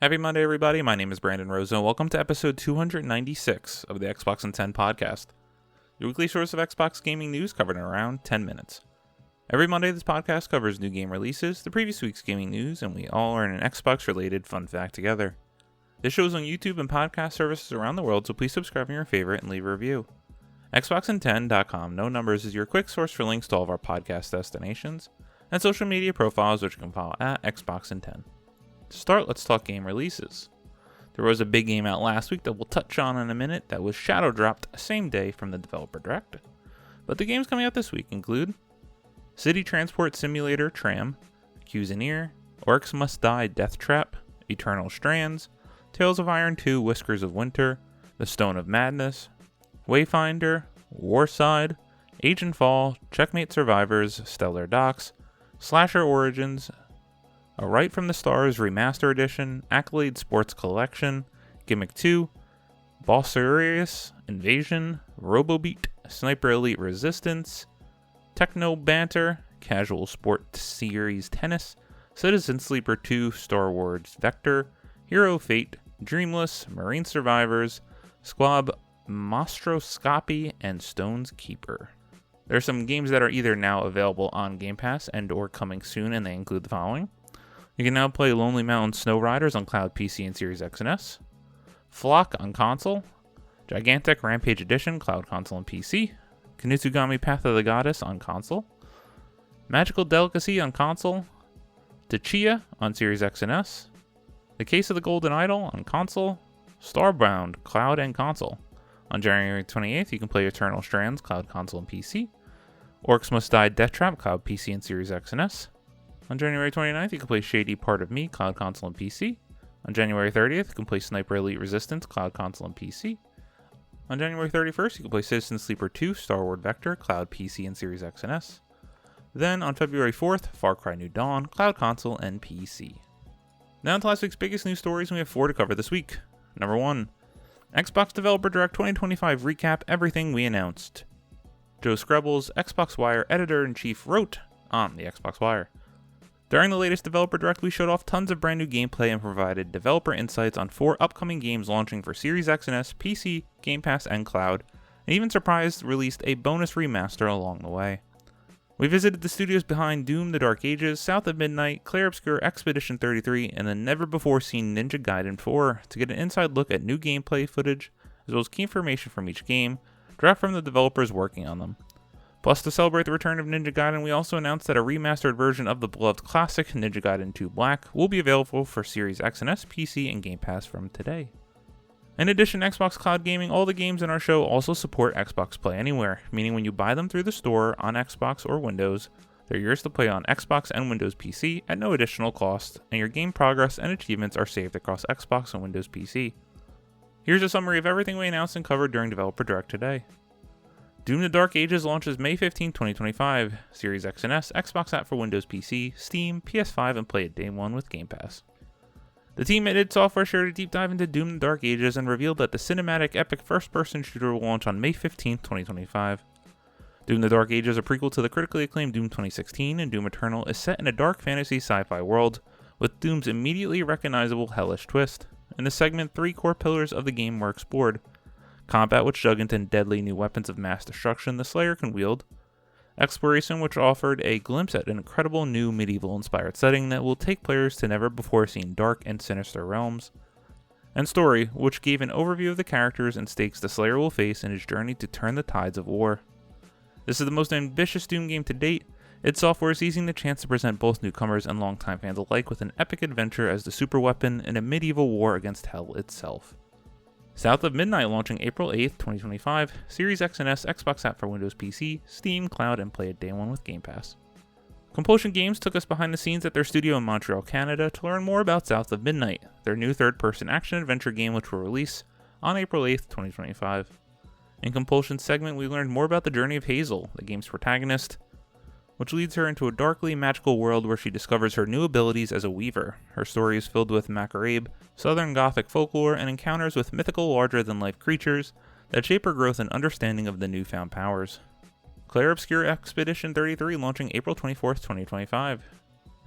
Happy Monday, everybody. My name is Brandon Rosa, and welcome to episode 296 of the Xbox in 10 podcast, your weekly source of Xbox gaming news covered in around 10 minutes. Every Monday, this podcast covers new game releases, the previous week's gaming news, and we all learn an Xbox-related fun fact together. This show is on YouTube and podcast services around the world, so please subscribe in your favorite and leave a review. Xboxin10.com, no numbers, is your quick source for links to all of our podcast destinations and social media profiles, which you can follow at Xboxin10. To start, let's talk game releases. There was a big game out last week that we'll touch on in a minute that was shadow dropped same day from the developer direct. But the games coming out this week include City Transport Simulator Tram, Cuisinier, Orcs Must Die Death Trap, Eternal Strands, Tales of Iron 2 Whiskers of Winter, The Stone of Madness, Wayfinder, Warside, Agent Fall, Checkmate Survivors, Stellar Docks, Slasher Origins, A Right from the Stars Remaster Edition, Accolade Sports Collection, Gimmick 2, Bossarius Invasion, Robobeat, Sniper Elite Resistance, Techno Banter, Casual Sport Series Tennis, Citizen Sleeper 2, Star Wars Vector, Hero Fate, Dreamless, Marine Survivors, Squab Monstroscopy, and Stone's Keeper. There are some games that are either now available on Game Pass and or coming soon, and they include the following. You can now play Lonely Mountain Snow Riders on Cloud PC and Series X and S, Flock on console, Gigantic Rampage Edition, Cloud console and PC, Kinutsugami Path of the Goddess on console, Magical Delicacy on console, Tachia on Series X and S, The Case of the Golden Idol on console, Starbound, Cloud and console. On January 28th, you can play Eternal Strands, Cloud console and PC, Orcs Must Die Death Trap, Cloud PC and Series X and S. On January 29th, you can play Shady Part of Me, Cloud console and PC. On January 30th, you can play Sniper Elite Resistance, Cloud console and PC. On January 31st, you can play Citizen Sleeper 2, Star Wars Vector, Cloud PC and Series X and S. Then, on February 4th, Far Cry New Dawn, Cloud console and PC. Now to last week's biggest news stories, and we have 4 to cover this week. Number 1. Xbox Developer Direct 2025 recap everything we announced. Joe Skrebels, Xbox Wire editor-in-chief, wrote on the Xbox Wire. During the latest Developer Direct, we showed off tons of brand new gameplay and provided developer insights on 4 upcoming games launching for Series X and S, PC, Game Pass, and Cloud, and even released a bonus remaster along the way. We visited the studios behind Doom: The Dark Ages, South of Midnight, Clair Obscur Expedition 33, and the never-before-seen Ninja Gaiden 4 to get an inside look at new gameplay footage, as well as key information from each game, direct from the developers working on them. Plus, to celebrate the return of Ninja Gaiden, we also announced that a remastered version of the beloved classic, Ninja Gaiden 2 Black, will be available for Series X and S, PC, and Game Pass from today. In addition to Xbox Cloud Gaming, all the games in our show also support Xbox Play Anywhere, meaning when you buy them through the store on Xbox or Windows, they're yours to play on Xbox and Windows PC at no additional cost, and your game progress and achievements are saved across Xbox and Windows PC. Here's a summary of everything we announced and covered during Developer Direct today. Doom: The Dark Ages launches May 15, 2025, Series X and S, Xbox app for Windows PC, Steam, PS5, and play it day one with Game Pass. The team at id Software shared a deep dive into Doom: The Dark Ages and revealed that the cinematic epic first-person shooter will launch on May 15, 2025. Doom: The Dark Ages, a prequel to the critically acclaimed Doom 2016, and Doom Eternal is set in a dark fantasy sci-fi world, with Doom's immediately recognizable hellish twist. In this segment, 3 core pillars of the game were explored. Combat, which dug into deadly new weapons of mass destruction the Slayer can wield. Exploration, which offered a glimpse at an incredible new medieval-inspired setting that will take players to never-before-seen dark and sinister realms. And Story, which gave an overview of the characters and stakes the Slayer will face in his journey to turn the tides of war. This is the most ambitious Doom game to date. id Software is seizing the chance to present both newcomers and longtime fans alike with an epic adventure as the superweapon in a medieval war against hell itself. South of Midnight launching April 8th, 2025, Series X and S, Xbox app for Windows PC, Steam, Cloud, and play it day one with Game Pass. Compulsion Games took us behind the scenes at their studio in Montreal, Canada to learn more about South of Midnight, their new third-person action-adventure game which will release on April 8th, 2025. In Compulsion's segment, we learned more about the journey of Hazel, the game's protagonist, which leads her into a darkly magical world where she discovers her new abilities as a weaver. Her story is filled with Macarabe, Southern Gothic folklore, and encounters with mythical larger-than-life creatures that shape her growth and understanding of the newfound powers. Clair Obscur Expedition 33 launching April 24th, 2025.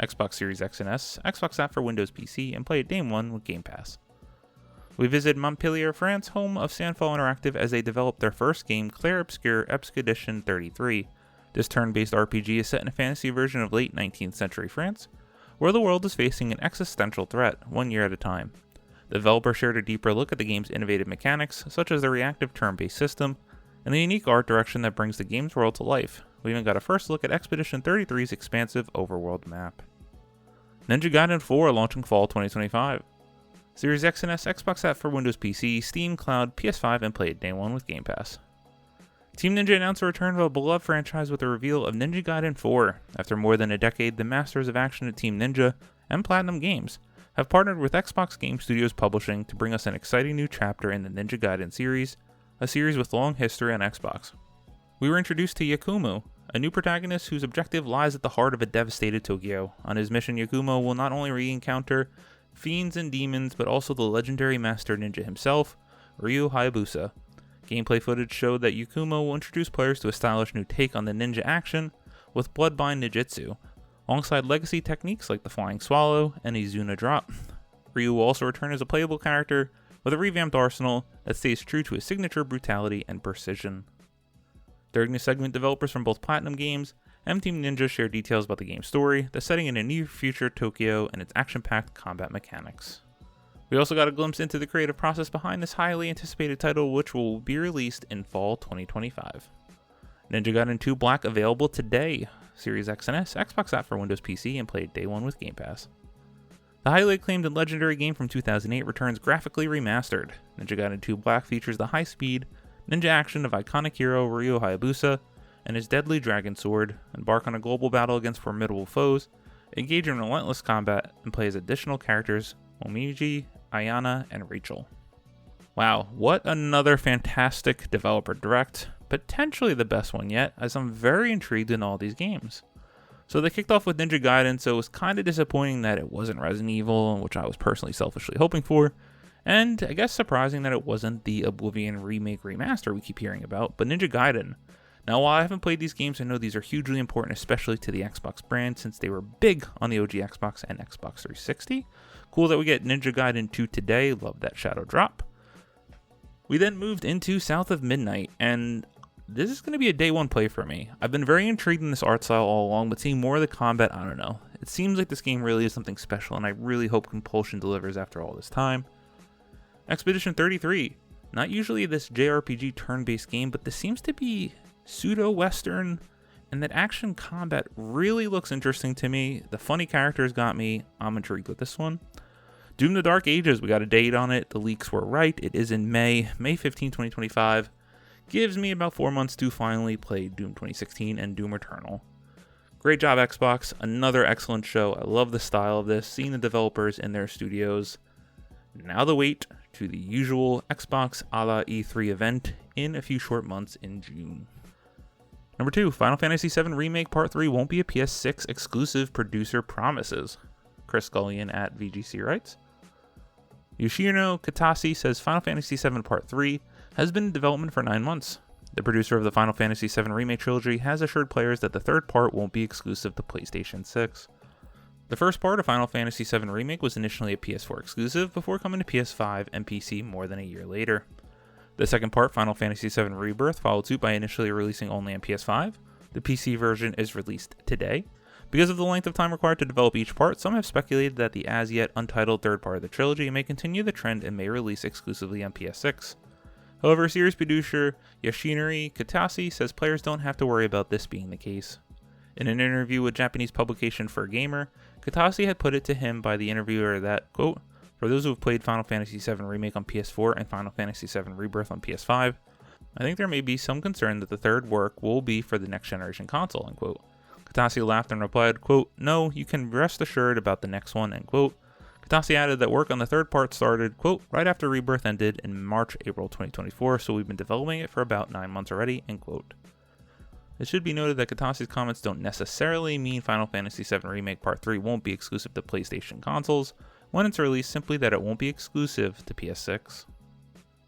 Xbox Series X and S, Xbox app for Windows PC, and play it day one with Game Pass. We visited Montpellier, France, home of Sandfall Interactive, as they developed their first game, Clair Obscur Expedition 33. This turn-based RPG is set in a fantasy version of late 19th century France, where the world is facing an existential threat, 1 year at a time. The developer shared a deeper look at the game's innovative mechanics, such as the reactive turn-based system, and the unique art direction that brings the game's world to life. We even got a first look at Expedition 33's expansive overworld map. Ninja Gaiden 4 launching fall 2025. Series X and S, Xbox app for Windows PC, Steam, Cloud, PS5, and play it day one with Game Pass. Team Ninja announced the return of a beloved franchise with the reveal of Ninja Gaiden 4. After more than a decade, the masters of action at Team Ninja and Platinum Games have partnered with Xbox Game Studios Publishing to bring us an exciting new chapter in the Ninja Gaiden series, a series with long history on Xbox. We were introduced to Yakumo, a new protagonist whose objective lies at the heart of a devastated Tokyo. On his mission, Yakumo will not only re-encounter fiends and demons, but also the legendary master ninja himself, Ryu Hayabusa. Gameplay footage showed that Yakumo will introduce players to a stylish new take on the ninja action with Bloodbind Ninjutsu, alongside legacy techniques like the Flying Swallow and Izuna Drop. Ryu will also return as a playable character with a revamped arsenal that stays true to his signature brutality and precision. During this segment, developers from both Platinum Games and Team Ninja shared details about the game's story, the setting in a near-future Tokyo, and its action-packed combat mechanics. We also got a glimpse into the creative process behind this highly anticipated title, which will be released in fall 2025. Ninja Gaiden 2 Black available today. Series X and S, Xbox app for Windows PC, and play day one with Game Pass. The highly acclaimed and legendary game from 2008 returns graphically remastered. Ninja Gaiden 2 Black features the high-speed ninja action of iconic hero Ryu Hayabusa and his deadly dragon sword. Embark on a global battle against formidable foes, engage in relentless combat, and play as additional characters Momiji, Ayana, and Rachel. Wow, what another fantastic developer direct, potentially the best one yet, as I'm very intrigued in all these games. So they kicked off with Ninja Gaiden, so it was kind of disappointing that it wasn't Resident Evil, which I was personally selfishly hoping for, and I guess surprising that it wasn't the Oblivion remake remaster we keep hearing about, but Ninja Gaiden. Now, while I haven't played these games, I know these are hugely important, especially to the Xbox brand, since they were big on the OG Xbox and Xbox 360. Cool that we get Ninja Gaiden 2 today, love that shadow drop. We then moved into South of Midnight, and this is going to be a day one play for me. I've been very intrigued in this art style all along, but seeing more of the combat, I don't know. It seems like this game really is something special, and I really hope Compulsion delivers after all this time. Expedition 33. Not usually this JRPG turn-based game, but this seems to be pseudo-western, and that action combat really looks interesting to me. The funny characters got me. I'm intrigued with this one. Doom the Dark Ages, we got a date on it. The leaks were right. It is in May 15, 2025. Gives me about 4 months to finally play Doom 2016 and Doom Eternal. Great job, Xbox. Another excellent show. I love the style of this, seeing the developers in their studios. Now the wait to the usual Xbox a la E3 event in a few short months in June. Number 2, Final Fantasy VII Remake Part 3 won't be a PS6 exclusive, producer promises. Chris Scullion at VGC writes. Yoshino Katase says Final Fantasy VII Part 3 has been in development for 9 months. The producer of the Final Fantasy VII Remake trilogy has assured players that the third part won't be exclusive to PlayStation 6. The first part of Final Fantasy VII Remake was initially a PS4 exclusive before coming to PS5 and PC more than a year later. The second part, Final Fantasy VII Rebirth, followed suit by initially releasing only on PS5. The PC version is released today. Because of the length of time required to develop each part, some have speculated that the as-yet untitled third part of the trilogy may continue the trend and may release exclusively on PS6. However, series producer Yoshinori Katase says players don't have to worry about this being the case. In an interview with Japanese publication For Gamer, Katase had put it to him by the interviewer that, quote, "For those who have played Final Fantasy VII Remake on PS4 and Final Fantasy VII Rebirth on PS5, I think there may be some concern that the third work will be for the next generation console," end quote. Katase laughed and replied, quote, "No, you can rest assured about the next one," end quote. Katase added that work on the third part started, quote, "right after Rebirth ended in March-April 2024, so we've been developing it for about 9 months already," end quote. It should be noted that Katase's comments don't necessarily mean Final Fantasy VII Remake Part 3 won't be exclusive to PlayStation consoles when it's released, simply that it won't be exclusive to PS6.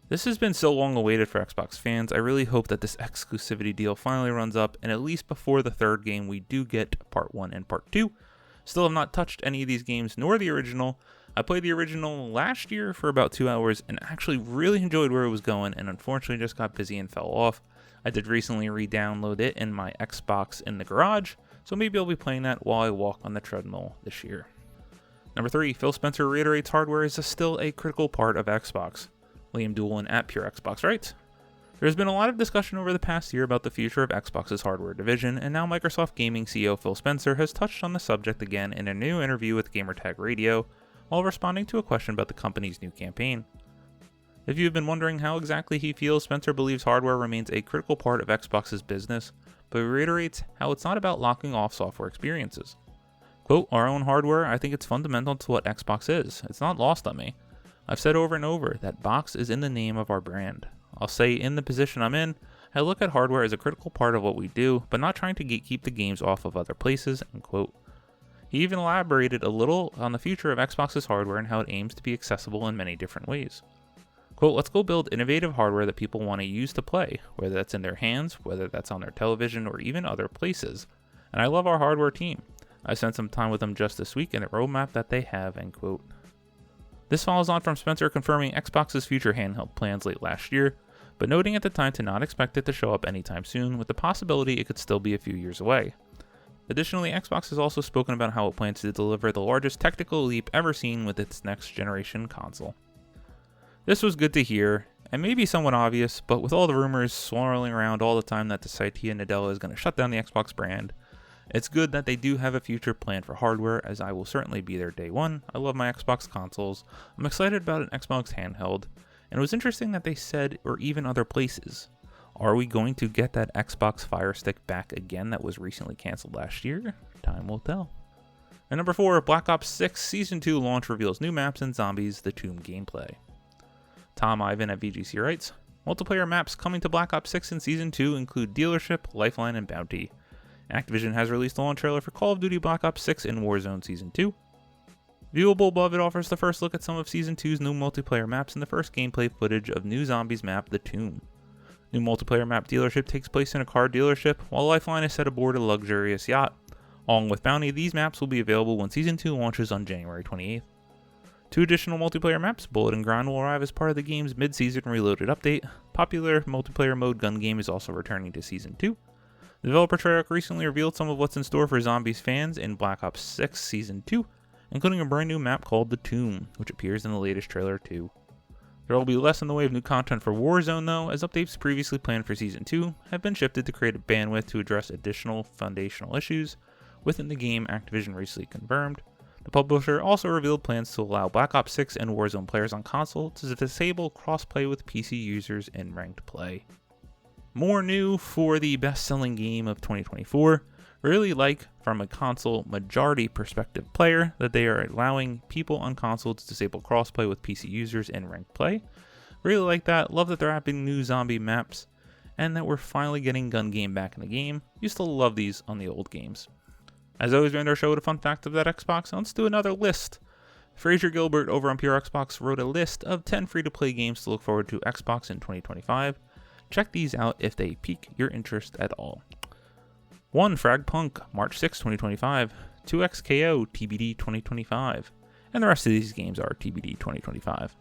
This has been so long awaited for Xbox fans. I really hope that this exclusivity deal finally runs up, and at least before the third game we do get Part 1 and Part 2, Still have not touched any of these games, nor the original. I played the original last year for about 2 hours and actually really enjoyed where it was going, and unfortunately just got busy and fell off. I did recently re-download it in my Xbox in the garage, so maybe I'll be playing that while I walk on the treadmill this year. Number 3, Phil Spencer reiterates hardware is still a critical part of Xbox. Liam Doolin at Pure Xbox writes, "There's been a lot of discussion over the past year about the future of Xbox's hardware division, and now Microsoft Gaming CEO Phil Spencer has touched on the subject again in a new interview with Gamertag Radio while responding to a question about the company's new campaign. If you've been wondering how exactly he feels, Spencer believes hardware remains a critical part of Xbox's business, but he reiterates how it's not about locking off software experiences. Quote, our own hardware, I think it's fundamental to what Xbox is. It's not lost on me. I've said over and over that box is in the name of our brand. I'll say in the position I'm in, I look at hardware as a critical part of what we do, but not trying to keep the games off of other places, end quote. He even elaborated a little on the future of Xbox's hardware and how it aims to be accessible in many different ways. Quote, let's go build innovative hardware that people want to use to play, whether that's in their hands, whether that's on their television, or even other places. And I love our hardware team. I spent some time with them just this week and the roadmap that they have, end quote. This follows on from Spencer confirming Xbox's future handheld plans late last year, but noting at the time to not expect it to show up anytime soon, with the possibility it could still be a few years away. Additionally, Xbox has also spoken about how it plans to deliver the largest technical leap ever seen with its next generation console. This was good to hear, and maybe somewhat obvious, but with all the rumors swirling around all the time that the Satya Nadella is going to shut down the Xbox brand, it's good that they do have a future plan for hardware, as I will certainly be there day one. I love my Xbox consoles. I'm excited about an Xbox handheld, and it was interesting that they said, or even other places. Are we going to get that Xbox Fire Stick back again that was recently canceled last year? Time will tell. And number 4, Black Ops 6 Season 2 launch reveals new maps and Zombies: The Tomb gameplay. Tom Ivan at VGC writes, multiplayer maps coming to Black Ops 6 in Season 2 include Dealership, Lifeline, and Bounty. Activision has released a launch trailer for Call of Duty Black Ops 6 in Warzone Season 2. Viewable above, it offers the first look at some of Season 2's new multiplayer maps and the first gameplay footage of new Zombies map, The Tomb. New multiplayer map Dealership takes place in a car dealership, while Lifeline is set aboard a luxurious yacht. Along with Bounty, these maps will be available when Season 2 launches on January 28th. 2 additional multiplayer maps, Bullet and Grind, will arrive as part of the game's mid-season Reloaded update. Popular multiplayer mode Gun Game is also returning to Season 2. The developer Treyarch recently revealed some of what's in store for Zombies fans in Black Ops 6 Season 2, including a brand new map called The Tomb, which appears in the latest trailer too. There will be less in the way of new content for Warzone though, as updates previously planned for Season 2 have been shifted to create a bandwidth to address additional foundational issues within the game, Activision recently confirmed. The publisher also revealed plans to allow Black Ops 6 and Warzone players on console to disable crossplay with PC users in ranked play. More new for the best-selling game of 2024. Really like, from a console majority perspective player, that they are allowing people on console to disable crossplay with PC users in ranked play. Really like that. Love that they're adding new zombie maps, and that we're finally getting Gun Game back in the game. Used to love these on the old games. As always, we end our show with a fun fact of that Xbox. Let's do another list. Fraser Gilbert over on Pure Xbox wrote a list of 10 free-to-play games to look forward to Xbox in 2025. Check these out if they pique your interest at all. 1. Fragpunk, March 6, 2025. 2XKO, TBD 2025. And the rest of these games are TBD 2025.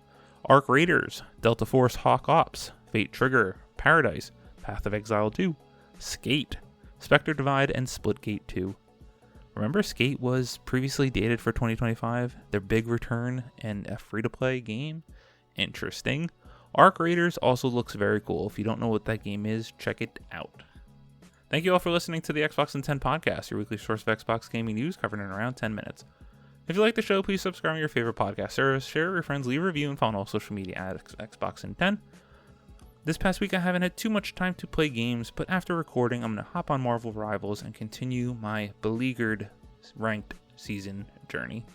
Arc Raiders, Delta Force Hawk Ops, Fate Trigger, Paradise, Path of Exile 2, Skate, Spectre Divide, and Splitgate 2. Remember, Skate was previously dated for 2025, their big return and a free-to-play game? Interesting. Arc Raiders also looks very cool. If you don't know what that game is, check it out. Thank you all for listening to the Xbox in 10 podcast, your weekly source of Xbox gaming news covered in around 10 minutes. If you like the show, please subscribe to your favorite podcast service, share it with your friends, leave a review, and follow all social media at Xbox in 10. This past week I haven't had too much time to play games, but after recording I'm going to hop on Marvel Rivals and continue my beleaguered ranked season journey.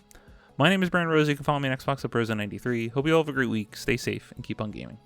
My name is Brandon Rose. You can follow me on Xbox at Rosa93. Hope you all have a great week. Stay safe and keep on gaming.